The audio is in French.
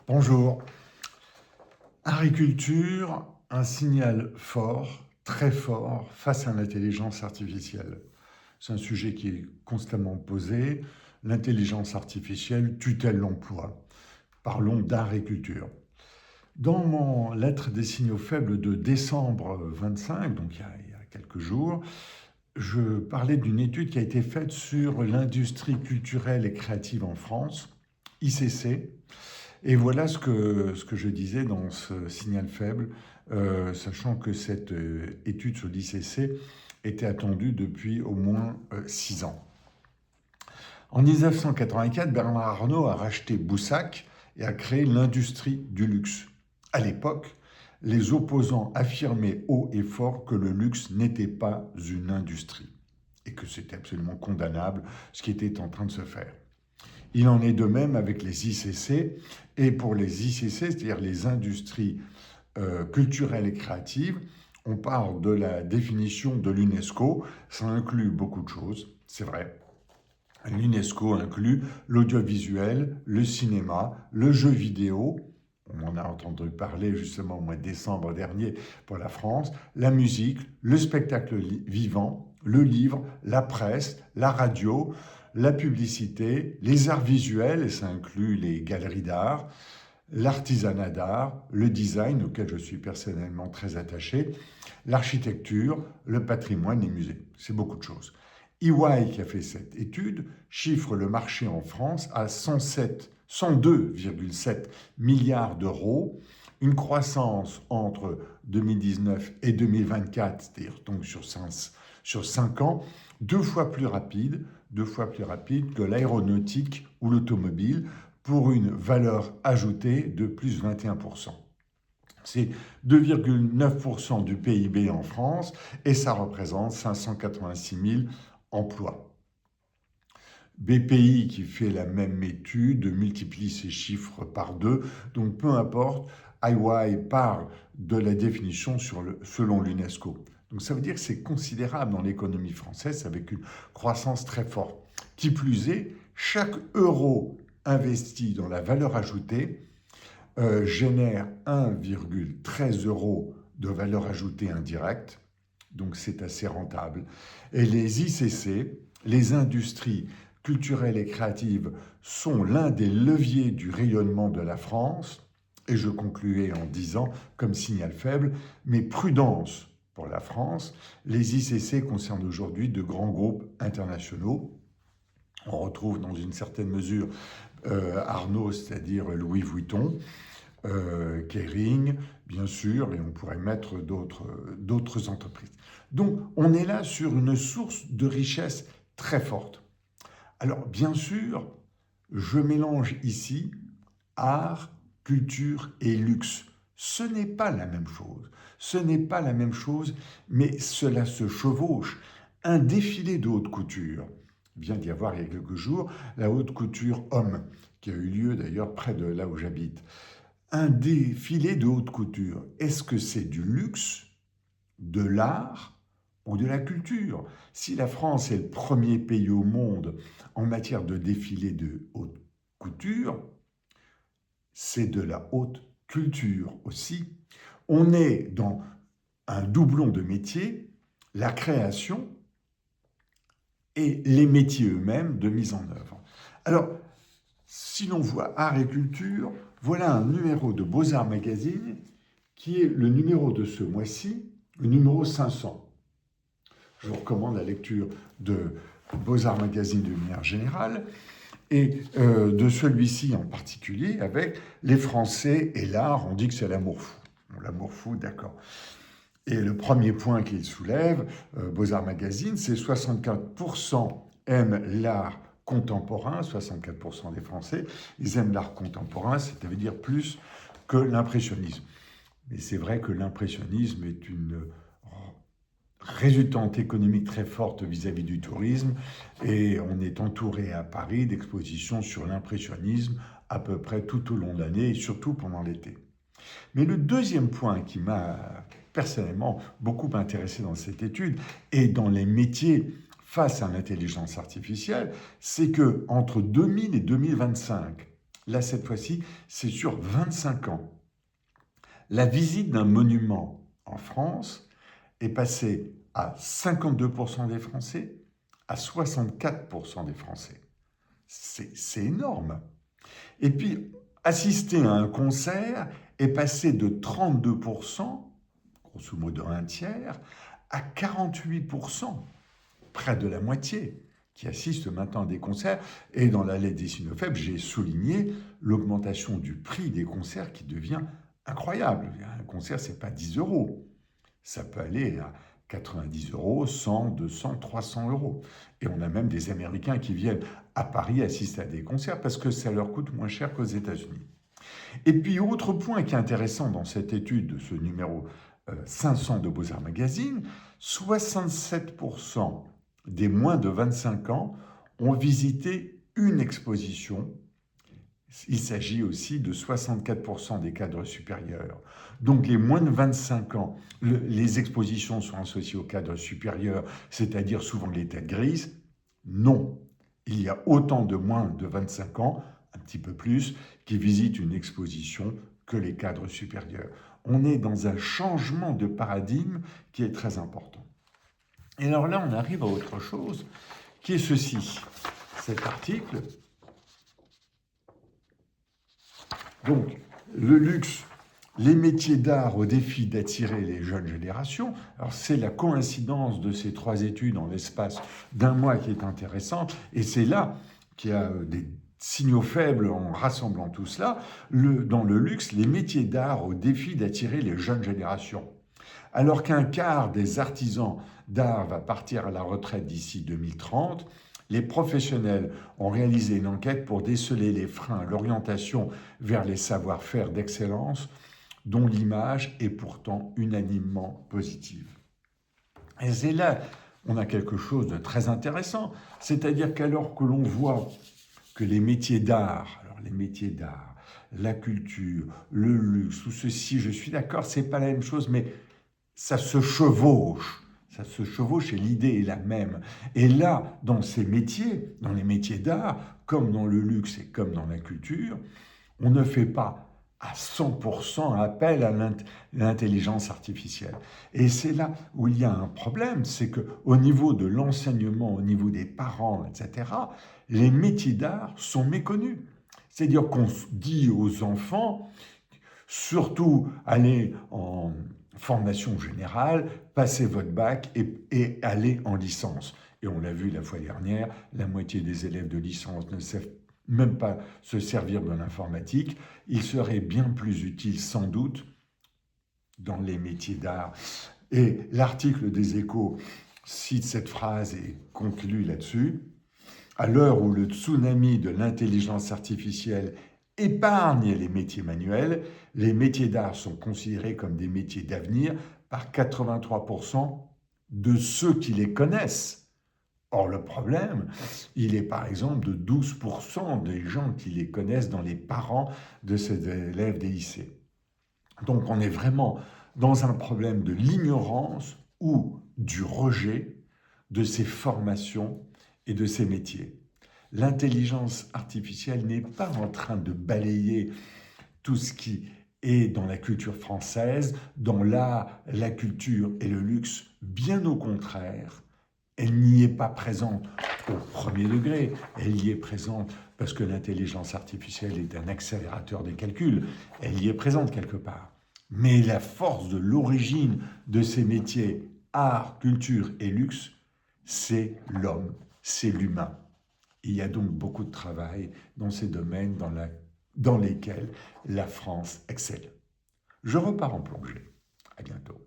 Bonjour. Agriculture, un signal fort, très fort, face à l'intelligence artificielle. C'est un sujet qui est constamment posé. L'intelligence artificielle tue-t-elle l'emploi? Parlons d'agriculture. Dans mon lettre des signaux faibles de décembre 25, donc il y a quelques jours, je parlais d'une étude qui a été faite sur l'industrie culturelle et créative en France, ICC. Et voilà ce que je disais dans ce signal faible, sachant que cette étude sur l'ICC était attendue depuis au moins 6 ans. En 1984, Bernard Arnault a racheté Boussac et a créé l'industrie du luxe. À l'époque, les opposants affirmaient haut et fort que le luxe n'était pas une industrie et que c'était absolument condamnable ce qui était en train de se faire. Il en est de même avec les ICC. Et pour les ICC, c'est-à-dire les industries culturelles et créatives, on parle de la définition de l'UNESCO. Ça inclut beaucoup de choses, c'est vrai. L'UNESCO inclut l'audiovisuel, le cinéma, le jeu vidéo. On en a entendu parler justement au mois de décembre dernier pour la France. La musique, le spectacle vivant, le livre, la presse, la radio, la publicité, les arts visuels, et ça inclut les galeries d'art, l'artisanat d'art, le design, auquel je suis personnellement très attaché, l'architecture, le patrimoine, les musées. C'est beaucoup de choses. EY, qui a fait cette étude, chiffre le marché en France à 102,7 milliards d'euros, une croissance entre 2019 et 2024, c'est-à-dire donc sur 5 ans, deux fois plus rapide que l'aéronautique ou l'automobile, pour une valeur ajoutée de plus 21%. C'est 2,9% du PIB en France et ça représente 586 000 emplois. BPI, qui fait la même étude, multiplie ces chiffres par 2. Donc peu importe, EY parle de la définition selon l'UNESCO. Donc ça veut dire que c'est considérable dans l'économie française avec une croissance très forte. Qui plus est, chaque euro investi dans la valeur ajoutée génère 1,13 euros de valeur ajoutée indirecte. Donc c'est assez rentable. Et les ICC, les industries culturelles et créatives, sont l'un des leviers du rayonnement de la France. Et je concluais en disant, comme signal faible, mais prudence pour la France. Les ICC concernent aujourd'hui de grands groupes internationaux. On retrouve dans une certaine mesure Arnault, c'est-à-dire Louis Vuitton, Kering, bien sûr, et on pourrait mettre d'autres entreprises. Donc, on est là sur une source de richesse très forte. Alors, bien sûr, je mélange ici art, culture et luxe. Ce n'est pas la même chose. Ce n'est pas la même chose, mais cela se chevauche. Un défilé de haute couture, vient d'y avoir il y a quelques jours, la haute couture homme, qui a eu lieu d'ailleurs près de là où j'habite. Un défilé de haute couture, est-ce que c'est du luxe, de l'art ou de la culture? Si la France est le premier pays au monde en matière de défilé de haute couture, c'est de la haute culture aussi. On est dans un doublon de métiers, la création et les métiers eux-mêmes de mise en œuvre. Alors, si l'on voit art et culture, voilà un numéro de Beaux-Arts Magazine qui est le numéro de ce mois-ci, le numéro 500. Je vous recommande la lecture de Beaux-Arts Magazine de manière générale et de celui-ci en particulier avec les Français et l'art. On dit que c'est l'amour fou. Bon, l'amour fou, d'accord. Et le premier point qu'il soulève, Beaux-Arts Magazine, c'est 64% aiment l'art contemporain, 64% des Français, ils aiment l'art contemporain, ça veut dire plus que l'impressionnisme. Mais c'est vrai que l'impressionnisme est une résultante économique très forte vis-à-vis du tourisme et on est entouré à Paris d'expositions sur l'impressionnisme à peu près tout au long de l'année et surtout pendant l'été. Mais le deuxième point qui m'a personnellement beaucoup intéressé dans cette étude et dans les métiers face à l'intelligence artificielle, c'est que entre 2000 et 2025, Là, cette fois-ci, c'est sur 25 ans. La visite d'un monument en France est passée à 52% des Français, à 64% des Français. C'est énorme. Et puis, assister à un concert est passé de 32%, grosso modo un tiers, à 48%, près de la moitié, qui assistent maintenant à des concerts. Et dans la lettre des Sinofeb, j'ai souligné l'augmentation du prix des concerts qui devient incroyable. Un concert, ce n'est pas 10 euros. Ça peut aller à 90 euros, 100, 200, 300 euros. Et on a même des Américains qui viennent à Paris assister à des concerts parce que ça leur coûte moins cher qu'aux États-Unis. Et puis, autre point qui est intéressant dans cette étude de ce numéro 500 de Beaux-Arts Magazine, 67% des moins de 25 ans ont visité une exposition. Il s'agit aussi de 64% des cadres supérieurs. Donc les moins de 25 ans, les expositions sont associées aux cadres supérieurs, c'est-à-dire souvent les têtes grises. Non, il y a autant de moins de 25 ans, un petit peu plus, qui visitent une exposition que les cadres supérieurs. On est dans un changement de paradigme qui est très important. Et alors là, on arrive à autre chose, qui est ceci. Cet article, donc, le luxe, les métiers d'art au défi d'attirer les jeunes générations. Alors, c'est la coïncidence de ces 3 études en l'espace d'un mois qui est intéressante. Et c'est là qu'il y a des signaux faibles en rassemblant tout cela. Dans le luxe, les métiers d'art au défi d'attirer les jeunes générations. Alors qu'un quart des artisans d'art va partir à la retraite d'ici 2030, les professionnels ont réalisé une enquête pour déceler les freins à l'orientation vers les savoir-faire d'excellence dont l'image est pourtant unanimement positive. Et c'est là, on a quelque chose de très intéressant, c'est-à-dire qu'alors que l'on voit que les métiers d'art, la culture, le luxe, tout ceci, je suis d'accord, c'est pas la même chose, mais ça se chevauche. Ça se chevauche et l'idée est la même. Et là, dans ces métiers, dans les métiers d'art, comme dans le luxe et comme dans la culture, on ne fait pas à 100% appel à l'intelligence artificielle. Et c'est là où il y a un problème, c'est qu'au niveau de l'enseignement, au niveau des parents, etc., les métiers d'art sont méconnus. C'est-à-dire qu'on dit aux enfants, surtout allez en formation générale, passez votre bac et allez en licence. Et on l'a vu la fois dernière, la moitié des élèves de licence ne savent même pas se servir de l'informatique. Il serait bien plus utile, sans doute, dans les métiers d'art. Et l'article des Échos cite cette phrase et conclut là-dessus. À l'heure où le tsunami de l'intelligence artificielle épargne les métiers manuels, les métiers d'art sont considérés comme des métiers d'avenir par 83% de ceux qui les connaissent. Or, le problème, il est par exemple de 12% des gens qui les connaissent dans les parents de ces élèves des lycées. Donc, on est vraiment dans un problème de l'ignorance ou du rejet de ces formations et de ces métiers. L'intelligence artificielle n'est pas en train de balayer tout ce qui est dans la culture française, dans l'art, la culture et le luxe. Bien au contraire, elle n'y est pas présente au premier degré, elle y est présente parce que l'intelligence artificielle est un accélérateur des calculs, elle y est présente quelque part. Mais la force de l'origine de ces métiers, art, culture et luxe, c'est l'homme, c'est l'humain. Il y a donc beaucoup de travail dans ces domaines dans lesquels la France excelle. Je repars en plongée. À bientôt.